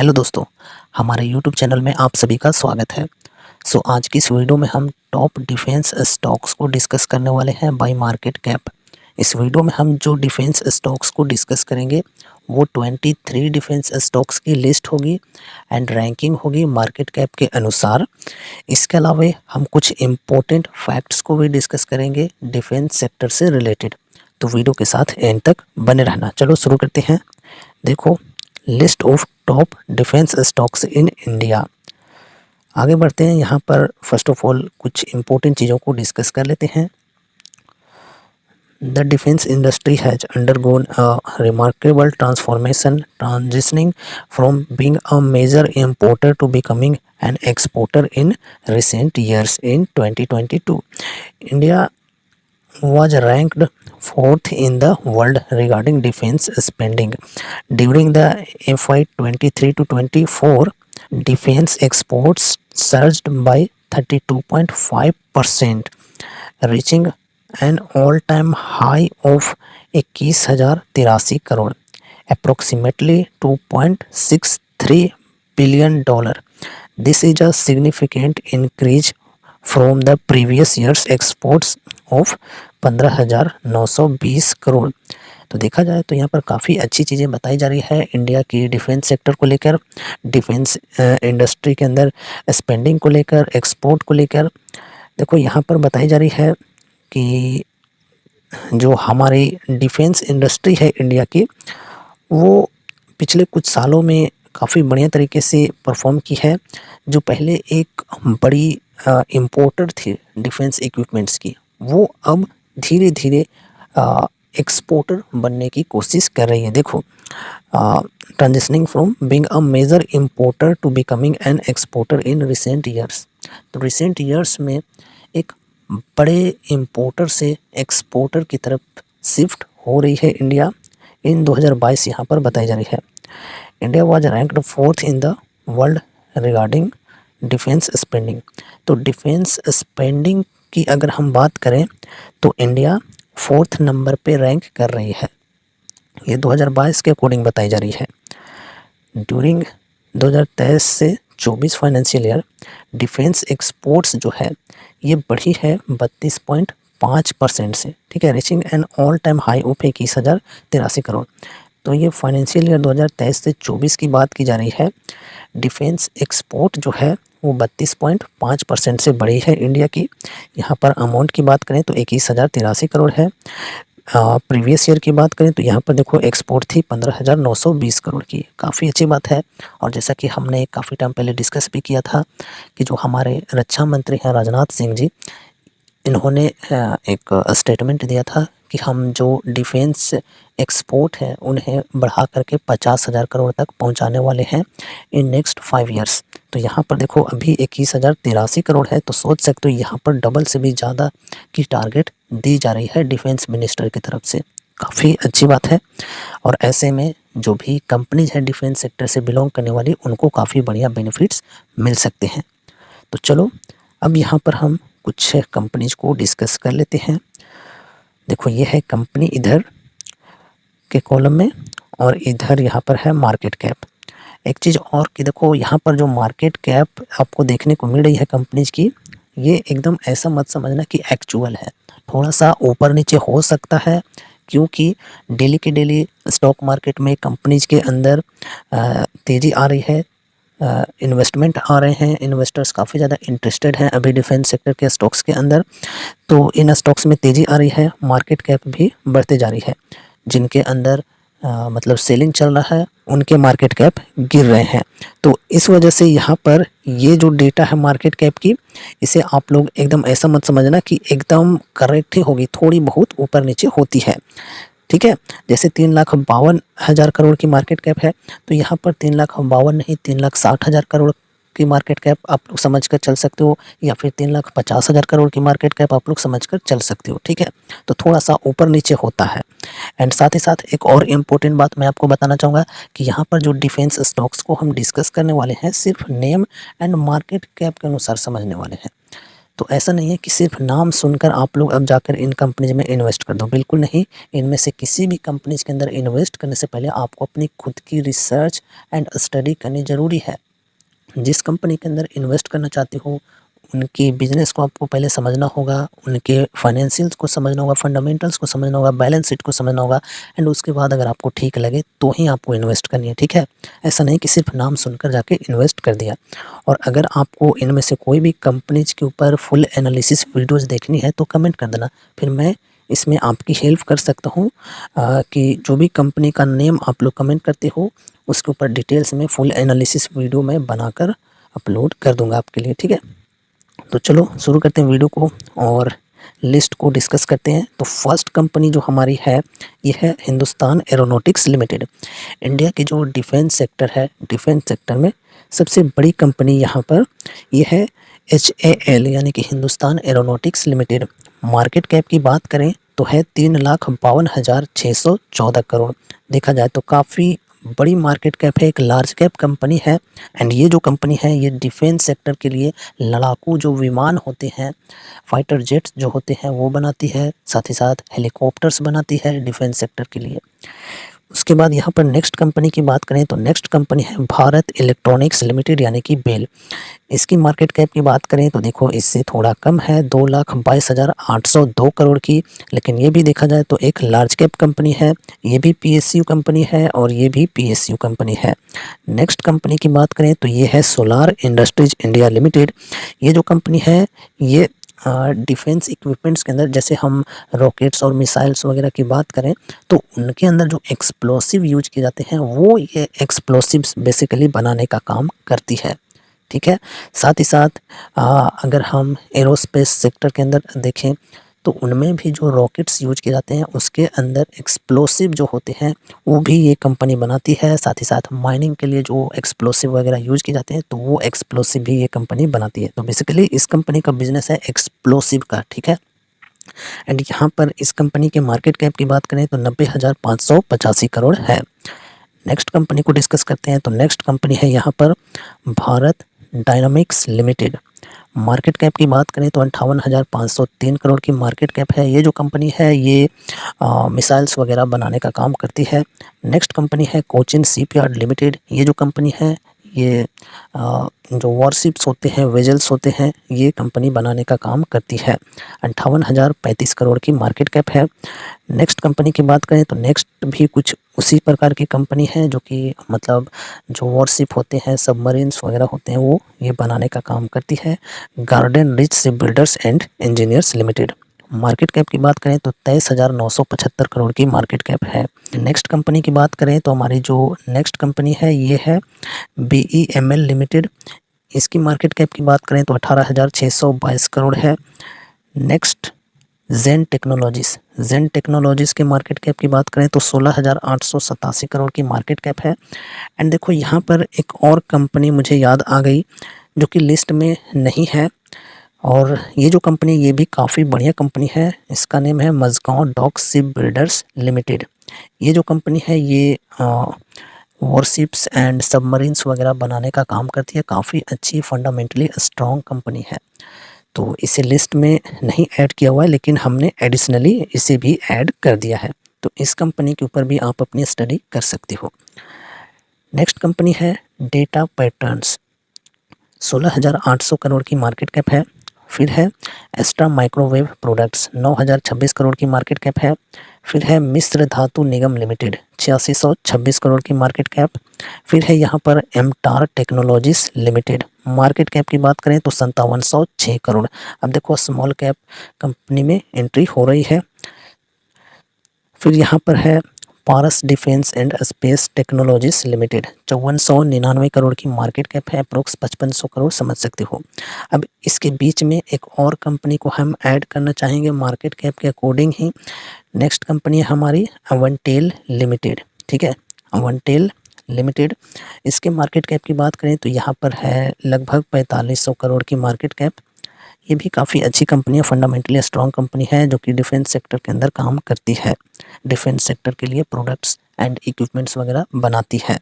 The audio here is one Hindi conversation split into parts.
हेलो दोस्तों, हमारे यूट्यूब चैनल में आप सभी का स्वागत है। आज की इस वीडियो में हम टॉप डिफेंस स्टॉक्स को डिस्कस करने वाले हैं बाय मार्केट कैप। इस वीडियो में हम जो डिफेंस स्टॉक्स को डिस्कस करेंगे वो 23 डिफेंस स्टॉक्स की लिस्ट होगी एंड रैंकिंग होगी मार्केट कैप के अनुसार। इसके अलावा हम कुछ इम्पोर्टेंट फैक्ट्स को भी डिस्कस करेंगे डिफेंस सेक्टर से रिलेटेड। तो वीडियो के साथ एंड तक बने रहना। चलो शुरू करते हैं। देखो, list of top defence stocks in India. आगे बढ़ते हैं। यहाँ पर फर्स्ट ऑफ ऑल कुछ इंपॉर्टेंट चीज़ों को डिस्कस कर लेते हैं। The defence industry has undergone a remarkable transformation, transitioning from being a major importer to becoming an exporter in recent years. In 2022 India was ranked fourth in the world regarding defense spending. During the FY 23 to 24, defense exports surged by 32.5%, reaching an all-time high of 21,083 crore, approximately $2.63 billion. This is a significant increase from the previous year's exports of 15,920 crore. तो देखा जाए तो यहाँ पर काफ़ी अच्छी चीज़ें बताई जा रही है इंडिया की डिफेंस सेक्टर को लेकर, डिफेंस इंडस्ट्री के अंदर स्पेंडिंग को लेकर, एक्सपोर्ट को लेकर। देखो यहाँ पर बताई जा रही है कि जो हमारी डिफेंस इंडस्ट्री है इंडिया की, वो पिछले कुछ सालों में काफ़ी बढ़िया तरीके से परफॉर्म की है। जो पहले एक बड़ी इम्पोर्टर थी डिफेंस इक्विपमेंट्स की, वो अब धीरे धीरे एक्सपोर्टर बनने की कोशिश कर रही है। देखो, transitioning from being a major importer to becoming an exporter in recent years. तो रिसेंट ईयर्स में एक बड़े इम्पोर्टर से एक्सपोर्टर की तरफ शिफ्ट हो रही है इंडिया। इन 2022 यहाँ पर बताई जा रही है। India was ranked fourth in the world regarding defence spending. तो डिफेंस स्पेंडिंग की अगर हम बात करें तो इंडिया फोर्थ नंबर पे रैंक कर रही है। ये 2022 के अकॉर्डिंग बताई जा रही है। ड्यूरिंग 2023 से 24 फाइनेंशियल ईयर डिफेंस एक्सपोर्ट्स जो है ये बढ़ी है 32.5% से, ठीक है, reaching an all time high of 21,083 crore. तो ये फाइनेंशियल ईयर 2023 से 24 की बात की जा रही है। डिफेंस एक्सपोर्ट जो है वो 32.5% से बढ़ी है इंडिया की। यहाँ पर अमाउंट की बात करें तो 21,083 करोड़ है। प्रीवियस ईयर की बात करें तो यहाँ पर देखो एक्सपोर्ट थी 15,920 करोड़ की। काफ़ी अच्छी बात है। और जैसा कि हमने काफ़ी टाइम पहले डिस्कस भी किया था कि जो हमारे रक्षा मंत्री हैं राजनाथ सिंह जी, इन्होंने एक स्टेटमेंट दिया था कि हम जो डिफेंस एक्सपोर्ट है उन्हें बढ़ा करके 50,000 करोड़ तक पहुंचाने वाले हैं इन नेक्स्ट 5 इयर्स। तो यहाँ पर देखो अभी 21,083 करोड़ है, तो सोच सकते हो यहाँ पर डबल से भी ज़्यादा की टारगेट दी जा रही है डिफेंस मिनिस्टर की तरफ से। काफ़ी अच्छी बात है। और ऐसे में जो भी कंपनीज है डिफेंस सेक्टर से बिलोंग करने वाली, उनको काफ़ी बढ़िया बेनिफिट्स मिल सकते हैं। तो चलो अब यहाँ पर हम कुछ कंपनीज को डिस्कस कर लेते हैं। देखो ये है कंपनी इधर के कॉलम में, और इधर यहाँ पर है मार्केट कैप। एक चीज़ और कि देखो यहाँ पर जो मार्केट कैप आपको देखने को मिल रही है कंपनीज की, ये एकदम ऐसा मत समझना कि एक्चुअल है। थोड़ा सा ऊपर नीचे हो सकता है, क्योंकि डेली के डेली स्टॉक मार्केट में कंपनीज के अंदर तेज़ी आ रही है, इन्वेस्टमेंट आ रहे हैं, इन्वेस्टर्स काफ़ी ज़्यादा इंटरेस्टेड हैं अभी डिफेंस सेक्टर के स्टॉक्स के अंदर। तो इन स्टॉक्स में तेज़ी आ रही है, मार्केट कैप भी बढ़ते जा रही है। जिनके अंदर मतलब सेलिंग चल रहा है उनके मार्केट कैप गिर रहे हैं। तो इस वजह से यहाँ पर ये जो डेटा है मार्केट कैप की, इसे आप लोग एकदम ऐसा मत समझना कि एकदम करेक्ट ही होगी, थोड़ी बहुत ऊपर नीचे होती है, ठीक है। जैसे 3,52,000 करोड़ की मार्केट कैप है, तो यहाँ पर 3,52,000 नहीं 3,60,000 करोड़ की मार्केट कैप आप लोग समझ कर चल सकते हो, या फिर 3,50,000 करोड़ की मार्केट कैप आप लोग समझ कर चल सकते हो, ठीक है। तो थोड़ा सा ऊपर नीचे होता है। एंड साथ ही साथ एक और इम्पोर्टेंट बात मैं आपको बताना चाहूँगा कि यहाँ पर जो डिफेंस स्टॉक्स को हम डिस्कस करने वाले हैं, सिर्फ नेम एंड मार्केट कैप के अनुसार समझने वाले हैं। तो ऐसा नहीं है कि सिर्फ नाम सुनकर आप लोग अब जाकर इन कंपनीज में इन्वेस्ट कर दो, बिल्कुल नहीं। इनमें से किसी भी कंपनीज के अंदर इन्वेस्ट करने से पहले आपको अपनी खुद की रिसर्च एंड स्टडी करनी ज़रूरी है। जिस कंपनी के अंदर इन्वेस्ट करना चाहते हो उनकी बिज़नेस को आपको पहले समझना होगा, उनके फाइनेंशियल्स को समझना होगा, फंडामेंटल्स को समझना होगा, बैलेंस शीट को समझना होगा एंड उसके बाद अगर आपको ठीक लगे तो ही आपको इन्वेस्ट करनी है, ठीक है। ऐसा नहीं कि सिर्फ नाम सुनकर जाके इन्वेस्ट कर दिया। और अगर आपको इनमें से कोई भी कंपनीज के ऊपर फुल एनालिसिस वीडियोज़ देखनी है तो कमेंट कर देना, फिर मैं इसमें आपकी हेल्प कर सकता हूँ कि जो भी कंपनी का नेम आप लोग कमेंट करते हो उसके ऊपर डिटेल्स में फुल एनालिसिस वीडियो मैं बनाकर अपलोड कर दूंगा आपके लिए, ठीक है। तो चलो शुरू करते हैं वीडियो को और लिस्ट को डिस्कस करते हैं। तो फर्स्ट कंपनी जो हमारी है ये है हिंदुस्तान एरोनॉटिक्स लिमिटेड। इंडिया की जो डिफेंस सेक्टर है, डिफेंस सेक्टर में सबसे बड़ी कंपनी यहाँ पर ये है HAL यानी कि Hindustan aeronautics limited. Market cap की बात करें तो है 3,52,614 करोड़। देखा जाए तो काफ़ी बड़ी मार्केट कैप है, एक लार्ज कैप कंपनी है। एंड ये जो कंपनी है ये डिफेंस सेक्टर के लिए लड़ाकू जो विमान होते हैं, फाइटर जेट्स जो होते हैं वो बनाती है, साथ ही साथ हेलीकॉप्टर्स बनाती है डिफेंस सेक्टर के लिए। उसके बाद यहाँ पर नेक्स्ट कंपनी की बात करें तो नेक्स्ट कंपनी है भारत इलेक्ट्रॉनिक्स लिमिटेड यानी कि बेल। इसकी मार्केट कैप की बात करें तो देखो इससे थोड़ा कम है, 2,22,802 करोड़ की। लेकिन ये भी देखा जाए तो एक लार्ज कैप कंपनी है, ये भी PSU कंपनी है और ये भी PSU कंपनी है। नेक्स्ट कंपनी की बात करें तो ये है सोलार इंडस्ट्रीज इंडिया लिमिटेड। ये जो कंपनी है ये डिफेंस इक्विपमेंट्स के अंदर जैसे हम रॉकेट्स और मिसाइल्स वगैरह की बात करें तो उनके अंदर जो एक्सप्लोसिव यूज किए जाते हैं वो ये एक्सप्लोसिव्स बेसिकली बनाने का काम करती है, ठीक है। साथ ही साथ अगर हम एरोस्पेस सेक्टर के अंदर देखें तो उनमें भी जो रॉकेट्स यूज किए जाते हैं उसके अंदर एक्सप्लोसिव जो होते हैं वो भी ये कंपनी बनाती है। साथ ही साथ माइनिंग के लिए जो एक्सप्लोसिव वगैरह यूज किए जाते हैं तो वो एक्सप्लोसिव भी ये कंपनी बनाती है। तो बेसिकली इस कंपनी का बिजनेस है एक्सप्लोसिव का, ठीक है। एंड यहाँ पर इस कंपनी के मार्केट कैप की बात करें तो 90,585 करोड़ है। नेक्स्ट कंपनी को डिस्कस करते हैं। तो नेक्स्ट कंपनी है यहाँ पर Bharat dynamics limited. Market cap की बात करें तो 58,503 करोड़ की मार्केट कैप है। ये जो कंपनी है ये मिसाइल्स वगैरह बनाने का काम करती है। नेक्स्ट कंपनी है कोचिन शिपयार्ड लिमिटेड। ये जो कंपनी है ये जो वॉरशिप्स होते हैं, वेजल्स होते हैं, ये कंपनी बनाने का काम करती है। 58,035 करोड़ की मार्केट कैप है। नेक्स्ट कंपनी की बात करें तो नेक्स्ट भी कुछ उसी प्रकार की कंपनी है जो कि मतलब जो वॉरशिप होते हैं, सबमरीन्स वगैरह होते हैं वो ये बनाने का काम करती है। Garden rich ship builders and engineers limited. Market cap की बात करें तो 23,975 करोड़ की मार्केट कैप है। नेक्स्ट कंपनी की बात करें तो हमारी जो नेक्स्ट कंपनी है ये है BEML लिमिटेड। इसकी मार्केट कैप की बात करें तो 18,622 करोड़ है। नेक्स्ट जेन टेक्नोलॉजीज़ के मार्केट कैप की बात करें तो 16,887 करोड़ की मार्केट कैप है। एंड देखो यहाँ पर एक और कंपनी मुझे याद आ गई जो कि लिस्ट में नहीं है और ये जो कंपनी ये भी काफ़ी बढ़िया कंपनी है। इसका नेम है Mazagon dock ship builders limited. ये जो कंपनी है ये वॉरशिप्स एंड सबमरीन्स वगैरह बनाने का काम करती है। काफ़ी अच्छी फंडामेंटली स्ट्रॉन्ग कंपनी है। तो इसे लिस्ट में नहीं ऐड किया हुआ है लेकिन हमने एडिशनली इसे भी ऐड कर दिया है। तो इस कंपनी के ऊपर भी आप अपनी स्टडी कर सकते हो। नेक्स्ट कंपनी है डेटा पैटर्न्स। 16,800 करोड़ की मार्केट कैप है। फिर है एस्ट्रा माइक्रोवेव प्रोडक्ट्स, 9,026 करोड़ की मार्केट कैप है। फिर है मिस्र धातु निगम लिमिटेड, 8626 करोड़ की मार्केट कैप। फिर है यहाँ पर Amtar technologies limited. Market cap की बात करें तो 5706 करोड़। अब देखो स्मॉल कैप कंपनी में एंट्री हो रही है। फिर यहाँ पर है Paras defence and space technologies limited, 5499 crore की मार्केट कैप है। अप्रोक्स 5500 करोड़ समझ सकते हो। अब इसके बीच में एक और कंपनी को हम ऐड करना चाहेंगे मार्केट कैप के अकॉर्डिंग ही। नेक्स्ट कंपनी है हमारी अवंटेल लिमिटेड, ठीक है, अवंटेल लिमिटेड। इसके मार्केट कैप की बात करें तो यहाँ पर है लगभग 4500 करोड़ की मार्केट कैप। ये भी काफ़ी अच्छी कंपनी है, फंडामेंटली स्ट्रॉन्ग कंपनी है जो कि डिफेंस सेक्टर के अंदर काम करती है। डिफेंस सेक्टर के लिए प्रोडक्ट्स एंड इक्विपमेंट्स वगैरह बनाती है।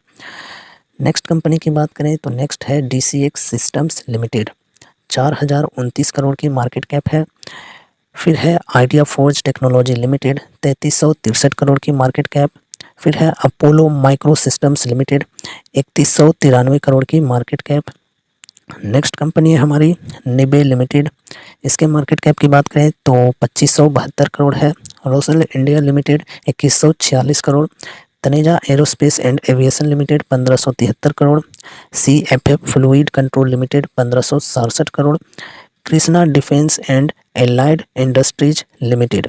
नेक्स्ट कंपनी की बात करें तो नेक्स्ट है DCX सिस्टम्स लिमिटेड। 4029 करोड़ की मार्केट कैप है। फिर है idea forge technology limited 3363 crore की मार्केट कैप। फिर है Apollo micro systems limited 3193 crore की मार्केट कैप। नेक्स्ट कंपनी है हमारी निबे लिमिटेड, इसके मार्केट कैप की बात करें तो 2572 करोड़ है। Rossell India limited 2146 crore. Taneja aerospace and aviation limited 1573 crore. CFF fluid control limited 1567 crore. Krishna defence and allied industries limited,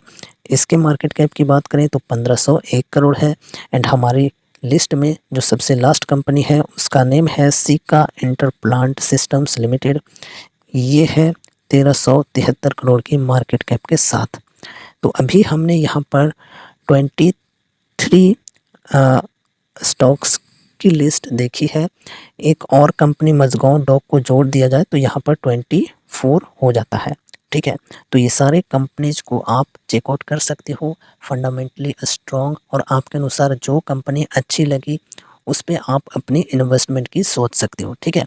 इसके मार्केट कैप की बात करें तो 1501 करोड़ है। एंड हमारी लिस्ट में जो सबसे लास्ट कंपनी है उसका नेम है सीका इंटरप्लांट सिस्टम्स लिमिटेड, ये है 1373 करोड़ की मार्केट कैप के साथ। तो अभी हमने यहाँ पर 23 स्टॉक्स की लिस्ट देखी है। एक और कंपनी मजगांव डॉक को जोड़ दिया जाए तो यहाँ पर 24 हो जाता है। ठीक है, तो ये सारे कंपनीज को आप चेकआउट कर सकते हो, फंडामेंटली स्ट्रॉन्ग, और आपके अनुसार जो कंपनी अच्छी लगी उस पर आप अपनी इन्वेस्टमेंट की सोच सकते हो। ठीक है,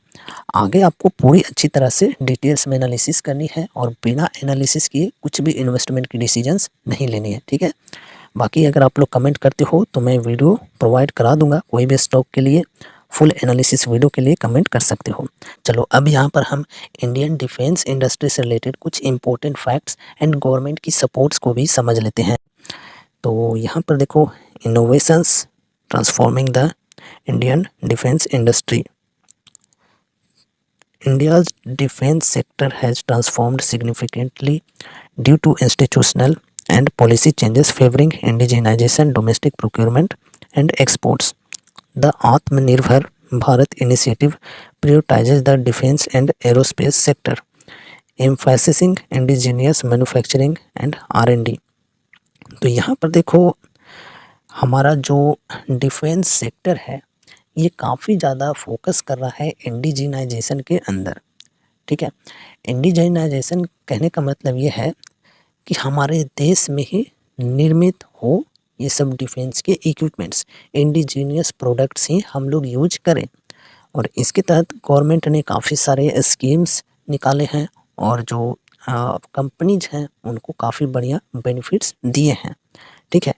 आगे आपको पूरी अच्छी तरह से डिटेल्स में एनालिसिस करनी है और बिना एनालिसिस किए कुछ भी इन्वेस्टमेंट की डिसीजंस नहीं लेनी है। ठीक है, बाकी अगर आप लोग कमेंट करते हो तो मैं वीडियो प्रोवाइड करा दूंगा, कोई भी स्टॉक के लिए फुल एनालिसिस वीडियो के लिए कमेंट कर सकते हो। चलो अब यहाँ पर हम इंडियन डिफेंस इंडस्ट्री से रिलेटेड कुछ इंपॉर्टेंट फैक्ट्स एंड गवर्नमेंट की सपोर्ट्स को भी समझ लेते हैं। तो यहाँ पर देखो, innovations transforming the Indian defence industry. India's defense sector has transformed significantly due to institutional and policy changes favoring indigenization, domestic procurement, and exports. The Atmanirbhar Bharat initiative prioritizes the defense and aerospace sector, emphasizing indigenous manufacturing and R&D. तो यहाँ पर देखो, हमारा जो डिफेंस सेक्टर है ये काफ़ी ज़्यादा फोकस कर रहा है इंडिजिनाइजेशन के अंदर। ठीक है, इंडिजिनाइजेशन कहने का मतलब ये है कि हमारे देश में ही निर्मित हो ये सब डिफेंस के इक्विपमेंट्स, इंडिजीनियस प्रोडक्ट्स ही हम लोग यूज करें। और इसके तहत गवर्नमेंट ने काफ़ी सारे स्कीम्स निकाले हैं और जो कंपनीज हैं उनको काफ़ी बढ़िया बेनिफिट्स दिए हैं। ठीक है,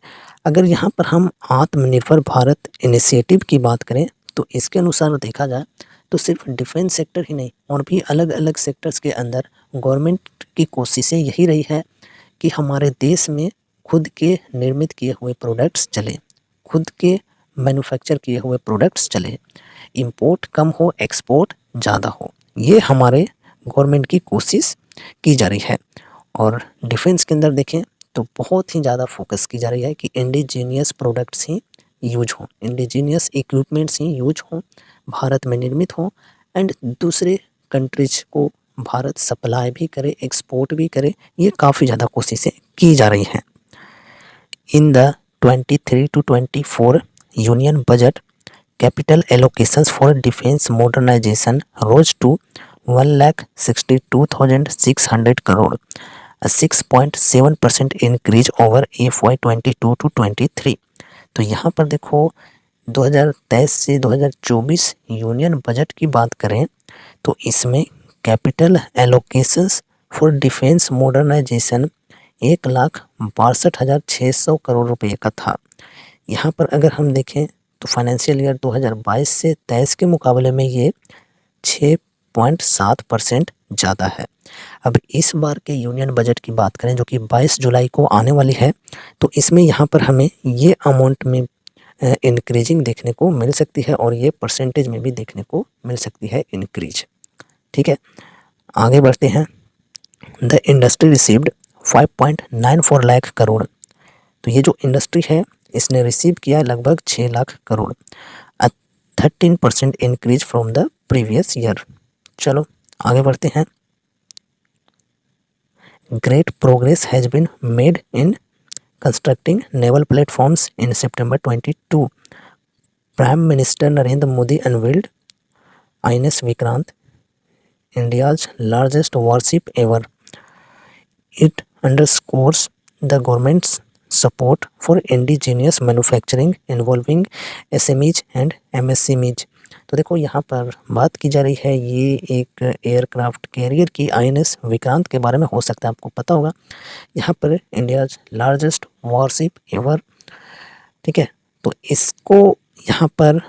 अगर यहाँ पर हम आत्मनिर्भर भारत इनिशिएटिव की बात करें तो इसके अनुसार देखा जाए तो सिर्फ डिफेंस सेक्टर ही नहीं और भी अलग अलग सेक्टर्स के अंदर गवर्नमेंट की कोशिशें यही रही है कि हमारे देश में खुद के निर्मित किए हुए प्रोडक्ट्स चले, खुद के मैन्युफैक्चर किए हुए प्रोडक्ट्स चले, इंपोर्ट कम हो, एक्सपोर्ट ज़्यादा हो। ये हमारे गवर्नमेंट की कोशिश की जा रही है। और डिफेंस के अंदर देखें तो बहुत ही ज़्यादा फोकस की जा रही है कि इंडिजीनियस प्रोडक्ट्स ही यूज हों, इंडिजीनियस इक्विपमेंट्स ही यूज हों, भारत में निर्मित हों, एंड दूसरे कंट्रीज को भारत सप्लाई भी करे, एक्सपोर्ट भी करे। ये काफ़ी ज़्यादा कोशिशें की जा रही हैं। In the 23 to 24 union budget, capital allocations for defense modernization rose to 1,62,600 crore, a 6.7% increase over FY 22 to 23। तो यहाँ पर देखो 2023 से 2024 यूनियन बजट की बात करें तो इसमें capital allocations for defence modernisation 1,62,600 crore रुपए का था। यहाँ पर अगर हम देखें तो फाइनेंशियल ईयर 2022 से 23 के मुकाबले में ये 6.7% ज़्यादा है। अब इस बार के यूनियन बजट की बात करें जो कि 22 जुलाई को आने वाली है तो इसमें यहाँ पर हमें ये अमाउंट में इंक्रीजिंग देखने को मिल सकती है और ये परसेंटेज में भी देखने को मिल सकती है इंक्रीज। ठीक है, आगे बढ़ते हैं। The industry received 5.94 lakh crore. तो ये जो इंडस्ट्री है इसने रिसीव किया लगभग 6 lakh crore, 13% increase from the previous year. चलो आगे बढ़ते हैं। Great progress has been made in constructing naval platforms in September 22। Prime minister Narendra Modi unveiled INS Vikrant, India's largest warship ever. It underscores the government's support for indigenous manufacturing involving SMEs and MSMEs. तो देखो यहाँ पर बात की जा रही है ये एक एयरक्राफ्ट कैरियर की आईएनएस विक्रांत के बारे में, हो सकता है आपको पता होगा। यहाँ पर इंडियाज़ लार्जेस्ट वॉरशिप एवर, ठीक है। तो इसको यहाँ पर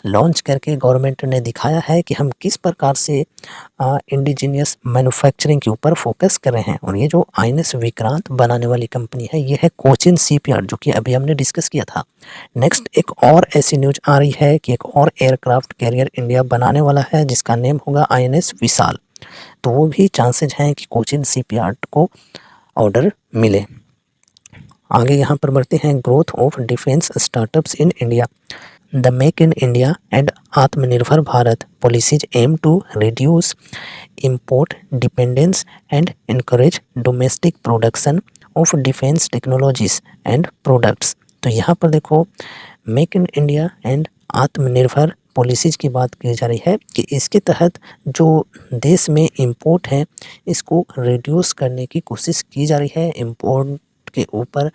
लॉन्च करके गवर्नमेंट ने दिखाया है कि हम किस प्रकार से इंडिजीनियस मैन्युफैक्चरिंग के ऊपर फोकस कर रहे हैं। और ये जो आईएनएस विक्रांत बनाने वाली कंपनी है ये है कोचिन शिपयार्ड, जो कि अभी हमने डिस्कस किया था। नेक्स्ट एक और ऐसी न्यूज आ रही है कि एक और एयरक्राफ्ट कैरियर इंडिया बनाने वाला है जिसका नेम होगा आईएनएस विशाल। तो वो भी चांसेज हैं कि कोचिन शिपयार्ड को ऑर्डर मिले। आगे यहाँ पर बढ़ते हैं, growth of defence startups in India. The make in India and आत्मनिर्भर Bharat policies aim to reduce import dependence and encourage domestic production of defense technologies and products। तो यहाँ पर देखो मेक इन इंडिया एंड आत्मनिर्भर पॉलिसीज की बात की जा रही है कि इसके तहत जो देश में इंपोर्ट है इसको रिड्यूस करने की कोशिश की जा रही है। इंपोर्ट के ऊपर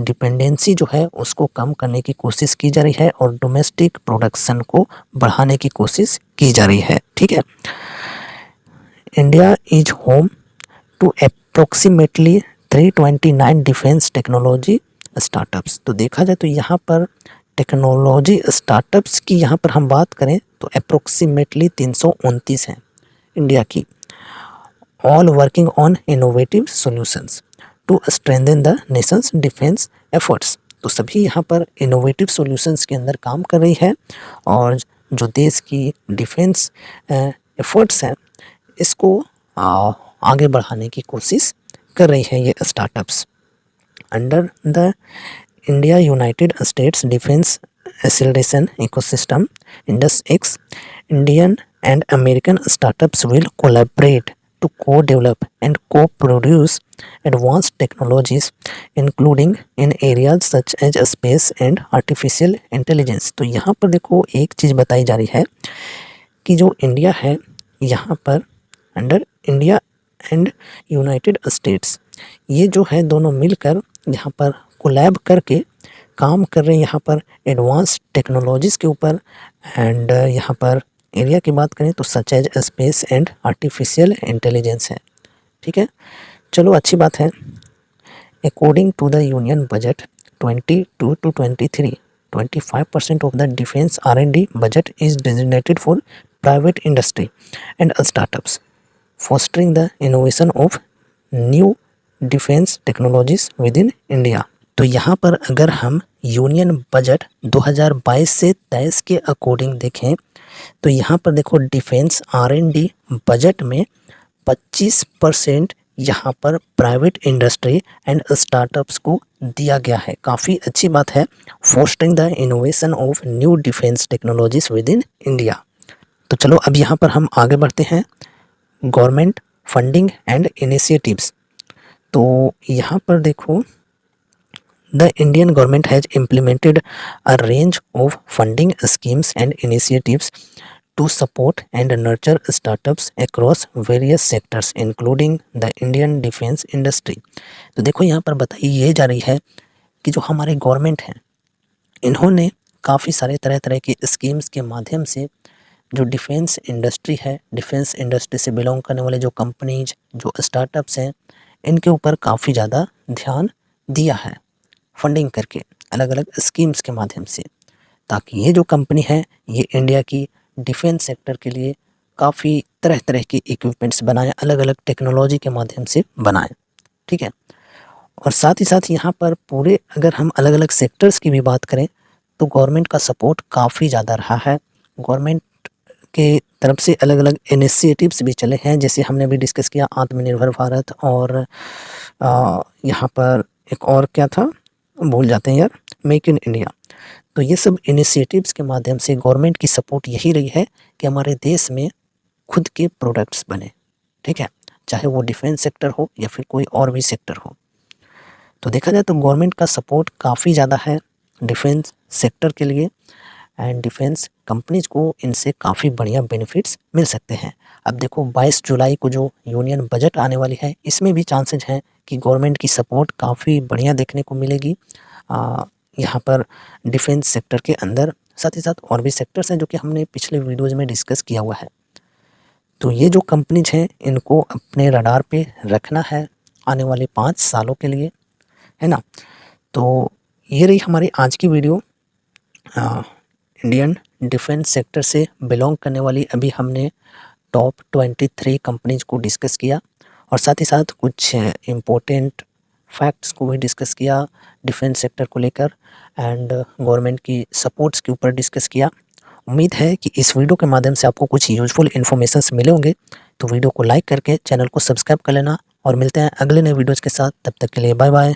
डिपेंडेंसी जो है उसको कम करने की कोशिश की जा रही है और डोमेस्टिक प्रोडक्शन को बढ़ाने की कोशिश की जा रही है, ठीक है। India is home to approximately 329 defence technology startups. तो देखा जाए तो यहाँ पर टेक्नोलॉजी स्टार्टअप्स की यहाँ पर हम बात करें तो अप्रोक्सीमेटली 329 हैं इंडिया की, all working on innovative solutions to strengthen the nation's defence efforts. तो सभी यहाँ पर इनोवेटिव सॉल्यूशंस के अंदर काम कर रही है और जो देश की डिफेंस एफर्ट्स हैं इसको आगे बढ़ाने की कोशिश कर रही है ये startups. Under the India United states defence acceleration ecosystem IndusX, Indian and American startups will collaborate to co-develop and co-produce advanced technologies including in areas such as space and artificial intelligence। तो यहाँ पर देखो एक चीज़ बताई जा रही है कि जो इंडिया है यहाँ पर under India and United states, ये जो है दोनों मिलकर यहाँ पर कोलैब करके काम कर रहे हैं यहाँ पर एडवांस टेक्नोलॉजीज़ के ऊपर। एंड यहाँ पर एरिया की बात करें तो such as space and artificial intelligence है, ठीक है। चलो अच्छी बात है। According to the union budget 22 to 23, 25% of the defense R&D budget is designated for private industry and startups, fostering the innovation of new defense technologies within India। तो यहाँ पर अगर हम यूनियन बजट 2022 से 23 के अकॉर्डिंग देखें तो यहाँ पर देखो डिफेंस R&D बजट में 25% यहाँ पर प्राइवेट इंडस्ट्री एंड स्टार्टअप्स को दिया गया है। काफ़ी अच्छी बात है, fostering the innovation of new defence technologies with in India. तो चलो अब यहाँ पर हम आगे बढ़ते हैं, गवर्नमेंट फंडिंग एंड इनिशिएटिव्स। तो यहाँ पर देखो the Indian government has implemented a range of funding schemes and initiatives to support and nurture startups across various sectors including the Indian defense industry। तो देखो यहाँ पर बताई ये जा रही है कि जो हमारे गवर्नमेंट हैं इन्होंने काफ़ी सारे तरह तरह की स्कीम्स के माध्यम से जो डिफेंस इंडस्ट्री है, डिफेंस इंडस्ट्री से बिलोंग करने वाले जो कंपनीज, जो स्टार्टअप्स हैं, इनके ऊपर काफ़ी ज़्यादा ध्यान दिया है फंडिंग करके अलग अलग स्कीम्स के माध्यम से, ताकि ये जो कंपनी है ये इंडिया की डिफेंस सेक्टर के लिए काफ़ी तरह तरह के इक्विपमेंट्स बनाएं, अलग अलग टेक्नोलॉजी के माध्यम से बनाएं, ठीक है। और साथ ही साथ यहाँ पर पूरे अगर हम अलग अलग सेक्टर्स की भी बात करें तो गवर्नमेंट का सपोर्ट काफ़ी ज़्यादा रहा है। गवर्नमेंट के तरफ से अलग अलग इनिशिएटिव्स भी चले हैं, जैसे हमने भी डिस्कस किया आत्मनिर्भर भारत, और यहाँ पर एक और क्या था भूल जाते हैं यार, मेक इन इंडिया। तो ये सब इनिशिएटिव्स के माध्यम से गवर्नमेंट की सपोर्ट यही रही है कि हमारे देश में खुद के प्रोडक्ट्स बने, ठीक है, चाहे वो डिफेंस सेक्टर हो या फिर कोई और भी सेक्टर हो। तो देखा जाए तो गवर्नमेंट का सपोर्ट काफ़ी ज़्यादा है डिफेंस सेक्टर के लिए एंड डिफेंस कंपनीज को इनसे काफ़ी बढ़िया बेनिफिट्स मिल सकते हैं। अब देखो 22 जुलाई को जो यूनियन बजट आने वाली है इसमें भी चांसेज हैं कि गवर्नमेंट की सपोर्ट काफ़ी बढ़िया देखने को मिलेगी यहाँ पर डिफेंस सेक्टर के अंदर। साथ ही साथ और भी सेक्टर्स हैं जो कि हमने पिछले वीडियोज़ में डिस्कस किया हुआ है। तो ये जो कंपनीज़ हैं इनको अपने रडार पे रखना है आने वाले 5 सालों के लिए, है ना? तो ये रही हमारी आज की वीडियो इंडियन डिफेंस सेक्टर से बिलॉन्ग करने वाली। अभी हमने टॉप 23 कंपनीज़ को डिस्कस किया और साथ ही साथ कुछ इम्पोर्टेंट फैक्ट्स को भी डिस्कस किया डिफेंस सेक्टर को लेकर एंड गवर्नमेंट की सपोर्ट्स के ऊपर डिस्कस किया। उम्मीद है कि इस वीडियो के माध्यम से आपको कुछ यूज़फुल इन्फॉर्मेशंस मिले होंगे। तो वीडियो को लाइक करके चैनल को सब्सक्राइब कर लेना और मिलते हैं अगले नए वीडियोज़ के साथ। तब तक के लिए बाय बाय।